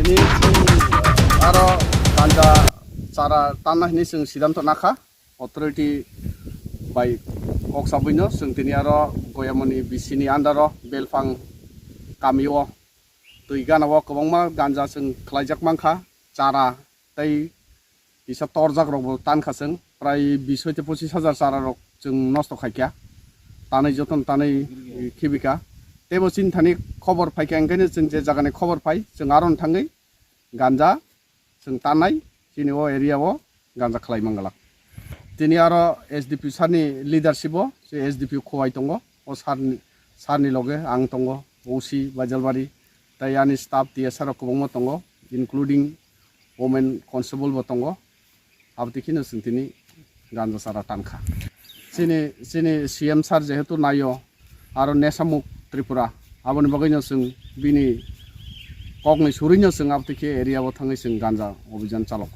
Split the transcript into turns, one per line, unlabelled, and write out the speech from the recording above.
ini aro ganja cara tanah ini sing sidanto naka authority by kok sabino sing tini aro goyamoni bisini andaro belfang kamio tuiga nawo kobongma ganja sing khlaijak mangkha cara tei bisa torjak rok tan khaseng prai 20 থেকে 25,000 চারা রক जों নষ্ট খাইকা তাनै যতন তাनै खिबिका तेबो चिन्तानि खबर फाइका ओंखायनो जों जे जागानि खबर फाइ जों आरन थाङै गान्जा जों तानाय जोंनि अ एरियायाव गान्जा खालाय मंगला दिनै आरो एसडिपि सारनि लिडारशिपआव जे एसडिपि खवाय दङ अ सारनि लगे आं दङ ओसि बाजालबारि दायानि स्टाफ डिएसआर गोबां दङ इनक्लुडिं वमेन कनस्टेबलबो दङ आबदिखिनो जों दिनै गान्जा सारा तानखा जोंनि सीएम सार जेहेतु नायो आरो नेसामुक त्रिपुरा आबोनि बागैनो जों बिनि कगनि सुरैनो जों आबदिखे एरियायाव थाङै जों गान्जा अभियान चालक